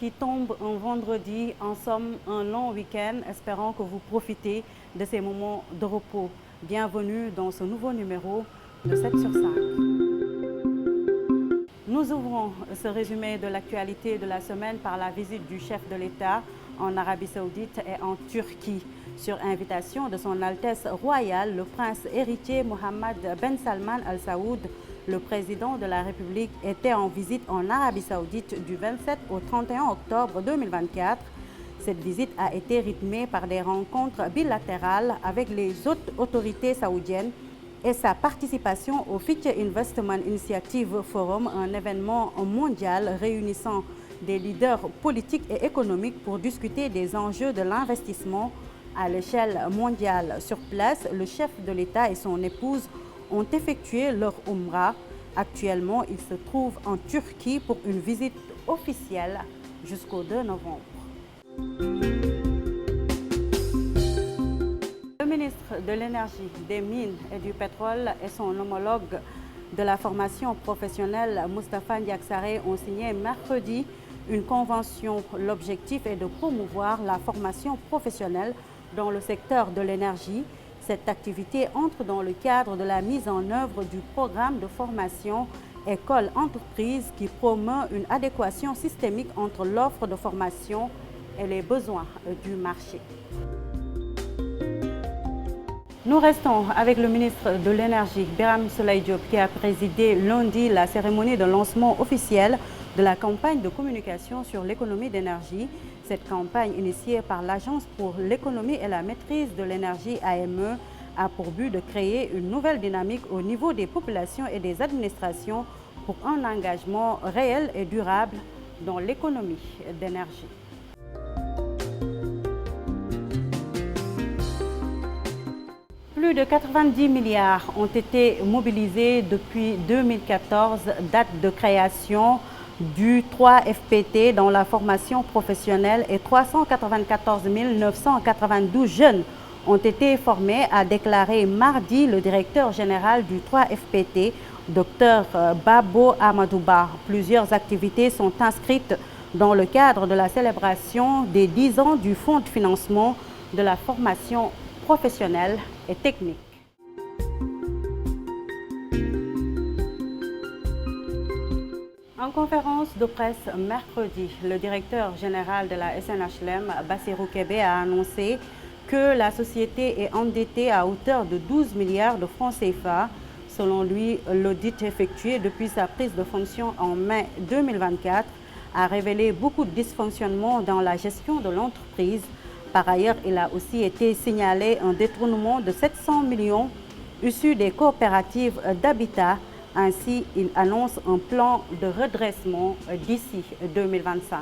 qui tombe un vendredi, en somme un long week-end. Espérons que vous profitez de ces moments de repos. Bienvenue dans ce nouveau numéro de 7 sur 5. Nous ouvrons ce résumé de l'actualité de la semaine par la visite du chef de l'État en Arabie Saoudite et en Turquie. Sur invitation de son Altesse royale, le prince héritier Mohammed Ben Salman Al Saoud, le président de la République, était en visite en Arabie Saoudite du 27 au 31 octobre 2024. Cette visite a été rythmée par des rencontres bilatérales avec les autres autorités saoudiennes et sa participation au Future Investment Initiative Forum, un événement mondial réunissant des leaders politiques et économiques pour discuter des enjeux de l'investissement à l'échelle mondiale. Sur place, le chef de l'État et son épouse ont effectué leur Umrah. Actuellement, ils se trouvent en Turquie pour une visite officielle jusqu'au 2 novembre. Le ministre de l'Énergie, des Mines et du Pétrole et son homologue de la formation professionnelle, Moustapha Ndiack Sarré, ont signé mercredi une convention. L'objectif est de promouvoir la formation professionnelle dans le secteur de l'énergie. Cette activité entre dans le cadre de la mise en œuvre du programme de formation École-entreprise qui promeut une adéquation systémique entre l'offre de formation et les besoins du marché. Nous restons avec le ministre de l'Énergie, Birame Souleye Diop, qui a présidé lundi la cérémonie de lancement officiel de la campagne de communication sur l'économie d'énergie. Cette campagne, initiée par l'Agence pour l'économie et la maîtrise de l'énergie AME, a pour but de créer une nouvelle dynamique au niveau des populations et des administrations pour un engagement réel et durable dans l'économie d'énergie. Plus de 90 milliards ont été mobilisés depuis 2014, date de création du 3FPT dans la formation professionnelle, et 394 992 jeunes ont été formés, a déclaré mardi le directeur général du 3FPT, Dr Babo Amadouba. Plusieurs activités sont inscrites dans le cadre de la célébration des 10 ans du Fonds de financement de la formation professionnelle et technique. En conférence de presse mercredi, le directeur général de la SNHLM, Bassirou Kébé, a annoncé que la société est endettée à hauteur de 12 milliards de francs CFA. Selon lui, l'audit effectué depuis sa prise de fonction en mai 2024 a révélé beaucoup de dysfonctionnements dans la gestion de l'entreprise. Par ailleurs, il a aussi été signalé un détournement de 700 millions issus des coopératives d'habitat. Ainsi, il annonce un plan de redressement d'ici 2025.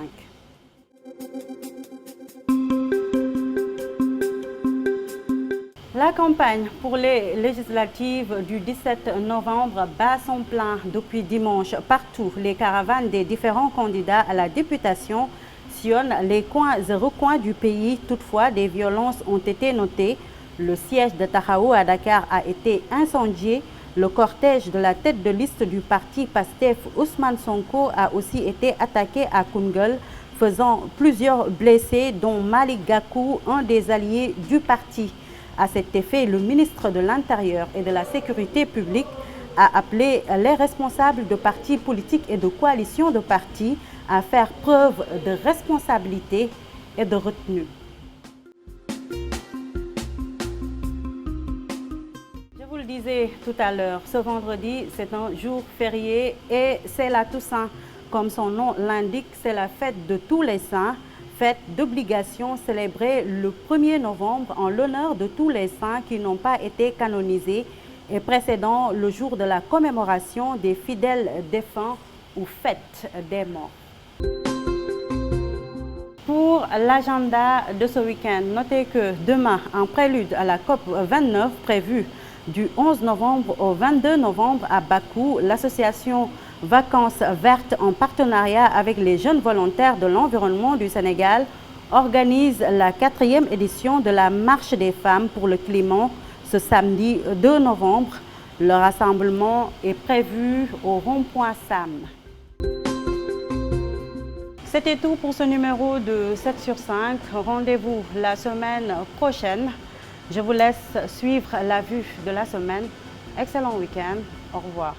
La campagne pour les législatives du 17 novembre bat son plein depuis dimanche. Partout, les caravanes des différents candidats à la députation sillonnent les coins et recoins du pays. Toutefois, des violences ont été notées. Le siège de Tahaou à Dakar a été incendié. Le cortège de la tête de liste du parti PASTEF, Ousmane Sonko, a aussi été attaqué à Koungheul, faisant plusieurs blessés, dont Malik Gakou, un des alliés du parti. À cet effet, le ministre de l'Intérieur et de la Sécurité publique a appelé les responsables de partis politiques et de coalitions de partis à faire preuve de responsabilité et de retenue. Je vous le disais tout à l'heure, ce vendredi, c'est un jour férié et c'est la Toussaint. Comme son nom l'indique, c'est la fête de tous les saints, fête d'obligation célébrée le 1er novembre en l'honneur de tous les saints qui n'ont pas été canonisés et précédant le jour de la commémoration des fidèles défunts ou fête des morts. Pour l'agenda de ce week-end, notez que demain, en prélude à la COP29 prévue du 11 novembre au 22 novembre à Bakou, l'association Vacances Vertes, en partenariat avec les jeunes volontaires de l'environnement du Sénégal, organise la 4e édition de la Marche des femmes pour le climat ce samedi 2 novembre. Le rassemblement est prévu au rond-point Sam. C'était tout pour ce numéro de 7 sur 5. Rendez-vous la semaine prochaine. Je vous laisse suivre la vue de la semaine. Excellent week-end. Au revoir.